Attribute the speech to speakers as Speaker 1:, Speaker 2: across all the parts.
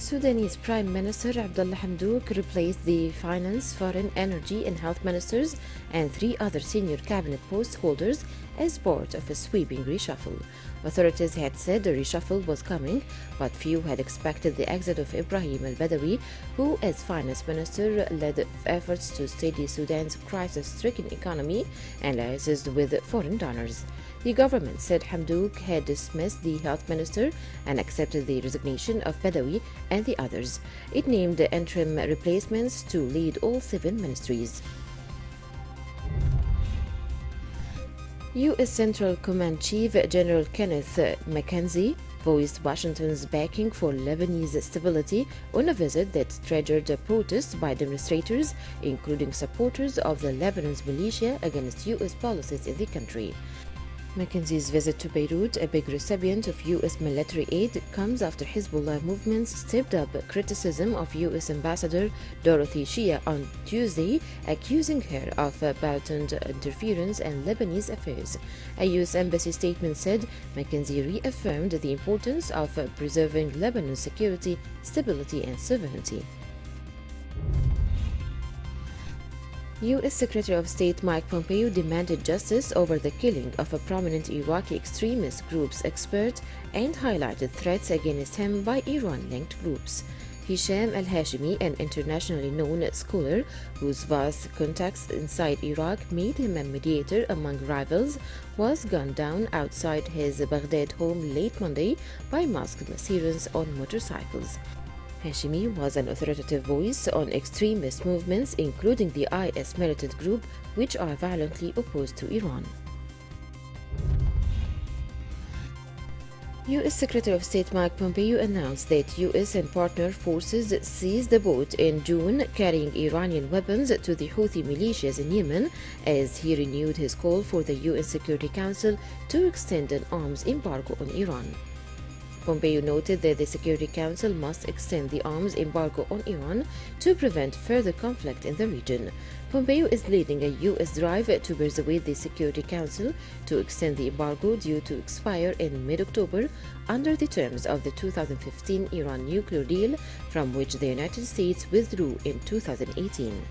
Speaker 1: Sudanese Prime Minister Abdullah Hamdok replaced the finance, foreign, energy, and health ministers and 3 other senior cabinet post holders as part of a sweeping reshuffle. Authorities had said the reshuffle was coming, but few had expected the exit of Ibrahim al-Badawi, who, as finance minister, led efforts to steady Sudan's crisis-stricken economy and liaised with foreign donors. The government said Hamdok had dismissed the health minister and accepted the resignation of Badawi and the others. It named the interim replacements to lead all 7 ministries. U.S. Central Command Chief General Kenneth McKenzie voiced Washington's backing for Lebanese stability on a visit that triggered protests by demonstrators, including supporters of the Lebanon's militia against U.S. policies in the country. McKenzie's visit to Beirut, a big recipient of U.S. military aid, comes after Hezbollah movements stepped up criticism of U.S. Ambassador Dorothy Shia on Tuesday, accusing her of blatant interference in Lebanese affairs. A U.S. embassy statement said McKenzie reaffirmed the importance of preserving Lebanon's security, stability, and sovereignty. U.S. Secretary of State Mike Pompeo demanded justice over the killing of a prominent Iraqi extremist group's expert and highlighted threats against him by Iran-linked groups. Hisham al-Hashimi, an internationally known scholar whose vast contacts inside Iraq made him a mediator among rivals, was gunned down outside his Baghdad home late Monday by masked Syrians on motorcycles. Hashimi was an authoritative voice on extremist movements, including the IS militant group, which are violently opposed to Iran. U.S. Secretary of State Mike Pompeo announced that U.S. and partner forces seized the boat in June carrying Iranian weapons to the Houthi militias in Yemen, as he renewed his call for the UN Security Council to extend an arms embargo on Iran. Pompeo noted that the Security Council must extend the arms embargo on Iran to prevent further conflict in the region. Pompeo is leading a U.S. drive to persuade the Security Council to extend the embargo due to expire in mid-October under the terms of the 2015 Iran nuclear deal, from which the United States withdrew in 2018.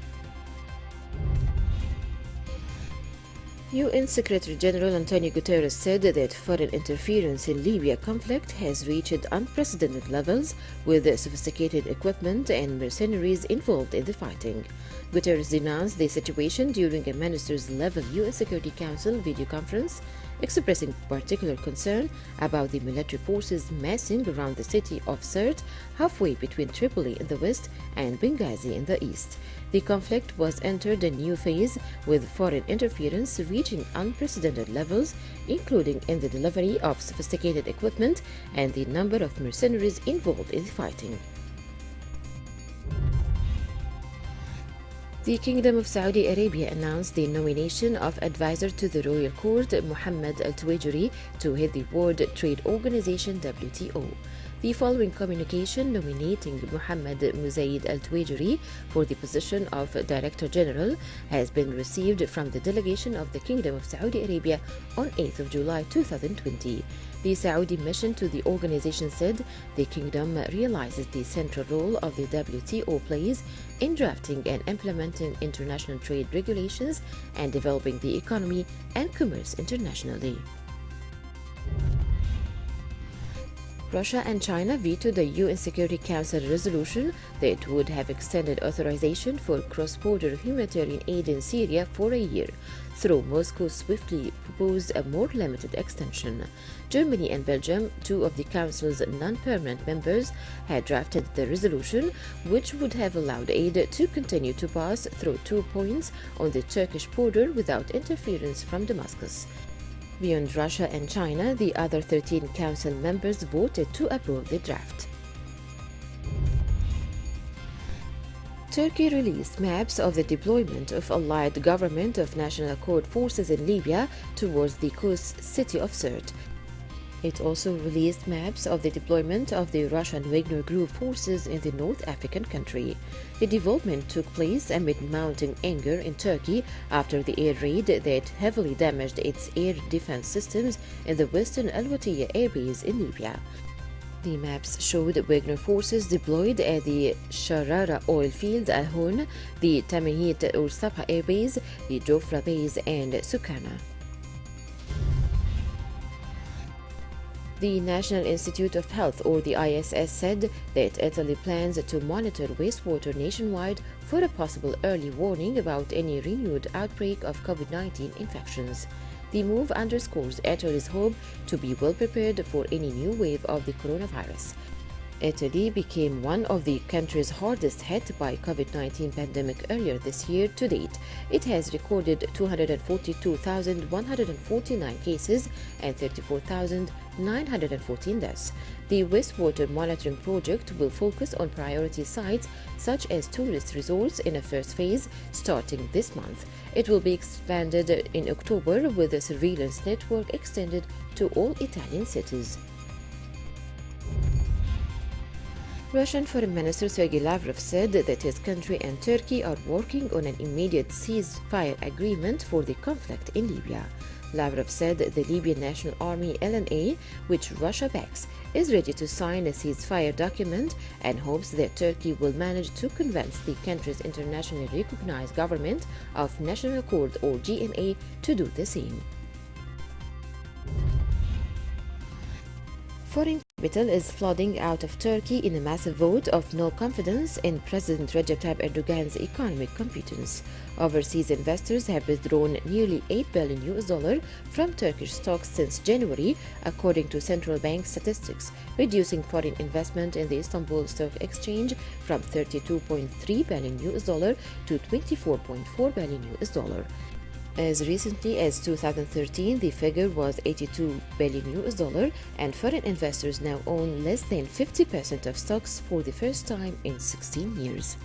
Speaker 1: UN Secretary General Antonio Guterres said that foreign interference in Libya conflict has reached unprecedented levels, with sophisticated equipment and mercenaries involved in the fighting. Guterres denounced the situation during a ministers-level UN Security Council video conference, expressing particular concern about the military forces massing around the city of Sirte, halfway between Tripoli in the west and Benghazi in the east. The conflict was entered a new phase, with foreign interference reaching unprecedented levels, including in the delivery of sophisticated equipment and the number of mercenaries involved in the fighting. The Kingdom of Saudi Arabia announced the nomination of advisor to the Royal Court, Mohammed Al-Tuwaijiri, to head the World Trade Organization (WTO). The following communication nominating Mohammed Muzaid Al-Tuwaijiri for the position of Director General has been received from the delegation of the Kingdom of Saudi Arabia on 8th of July 2020. The Saudi mission to the organization said the kingdom realizes the central role of the WTO plays in drafting and implementing international trade regulations and developing the economy and commerce internationally. Russia and China vetoed the UN Security Council resolution that would have extended authorization for cross-border humanitarian aid in Syria for a year, though Moscow swiftly proposed a more limited extension. Germany and Belgium, 2 of the Council's non-permanent members, had drafted the resolution, which would have allowed aid to continue to pass through 2 points on the Turkish border without interference from Damascus. Beyond Russia and China, the other 13 Council members voted to approve the draft. Turkey released maps of the deployment of allied Government of National Accord forces in Libya towards the coast city of Sirte. It also released maps of the deployment of the Russian Wagner Group forces in the North African country. The development took place amid mounting anger in Turkey after the air raid that heavily damaged its air defense systems in the western Al-Watiya airbase in Libya. The maps showed Wagner forces deployed at the Sharara oil field, Al Hoon, the Tamahit or Sabha Air Base, the Jofra Base, and Sukana. The National Institute of Health, or the ISS, said that Italy plans to monitor wastewater nationwide for a possible early warning about any renewed outbreak of COVID-19 infections. The move underscores Italy's hope to be well prepared for any new wave of the coronavirus. Italy became one of the countries hardest hit by COVID-19 pandemic earlier this year. To date, it has recorded 242,149 cases and 34,914 deaths. The wastewater monitoring project will focus on priority sites such as tourist resorts in a first phase starting this month. It will be expanded in October with the surveillance network extended to all Italian cities. Russian Foreign Minister Sergei Lavrov said that his country and Turkey are working on an immediate ceasefire agreement for the conflict in Libya. Lavrov said the Libyan National Army LNA, which Russia backs, is ready to sign a ceasefire document and hopes that Turkey will manage to convince the country's internationally recognized Government of National Accord or GNA to do the same. Foreign capital is flooding out of Turkey in a massive vote of no confidence in President Recep Tayyip Erdogan's economic competence. Overseas investors have withdrawn nearly $8 billion from Turkish stocks since January, according to central bank statistics, reducing foreign investment in the Istanbul Stock Exchange from $32.3 billion to $24.4 billion. As recently as 2013, the figure was $82 billion, and foreign investors now own less than 50% of stocks for the first time in 16 years.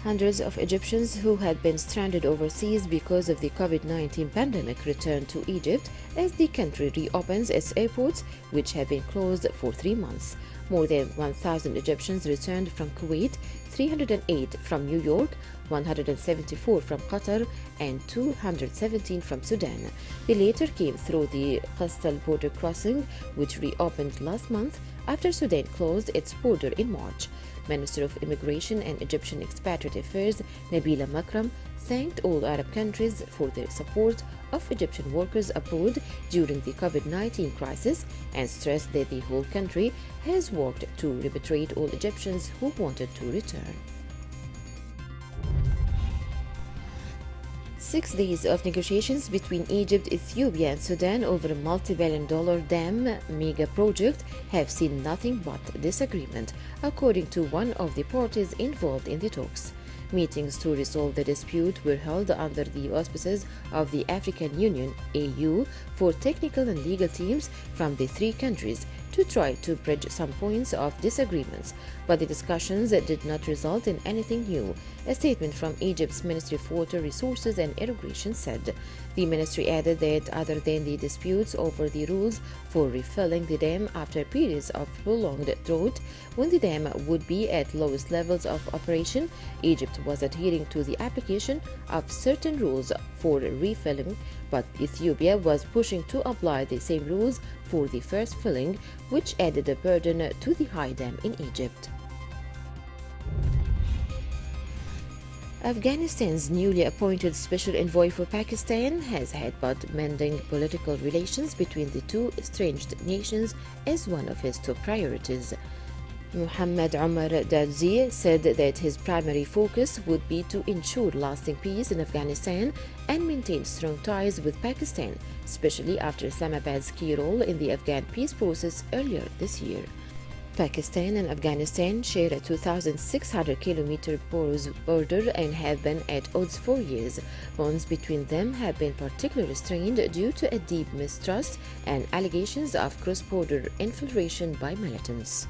Speaker 1: Hundreds of Egyptians who had been stranded overseas because of the COVID-19 pandemic returned to Egypt as the country reopens its airports, which have been closed for 3 months. More than 1,000 Egyptians returned from Kuwait, 308 from New York, 174 from Qatar, and 217 from Sudan. The latter came through the Qastal border crossing, which reopened last month after Sudan closed its border in March. Minister of Immigration and Egyptian Expatriate Affairs Nabila Makram thanked all Arab countries for their support of Egyptian workers abroad during the COVID-19 crisis and stressed that the whole country has worked to repatriate all Egyptians who wanted to return. 6 days of negotiations between Egypt, Ethiopia, and Sudan over a multi-billion-dollar dam mega project have seen nothing but disagreement, according to one of the parties involved in the talks. Meetings to resolve the dispute were held under the auspices of the African Union (AU) for technical and legal teams from the 3 countries to try to bridge some points of disagreements, but the discussions did not result in anything new. A statement from Egypt's Ministry of Water Resources and Irrigation said. The ministry added that other than the disputes over the rules for refilling the dam after periods of prolonged drought, when the dam would be at lowest levels of operation, Egypt was adhering to the application of certain rules for refilling, but Ethiopia was pushing to apply the same rules for the first filling, which added a burden to the high dam in Egypt. Afghanistan's newly appointed special envoy for Pakistan has headbutted mending political relations between the two estranged nations as one of his top priorities. Muhammad Omar Darzi said that his primary focus would be to ensure lasting peace in Afghanistan and maintain strong ties with Pakistan, especially after Islamabad's key role in the Afghan peace process earlier this year. Pakistan and Afghanistan share a 2,600-kilometer porous border and have been at odds for years. Bonds between them have been particularly strained due to a deep mistrust and allegations of cross-border infiltration by militants.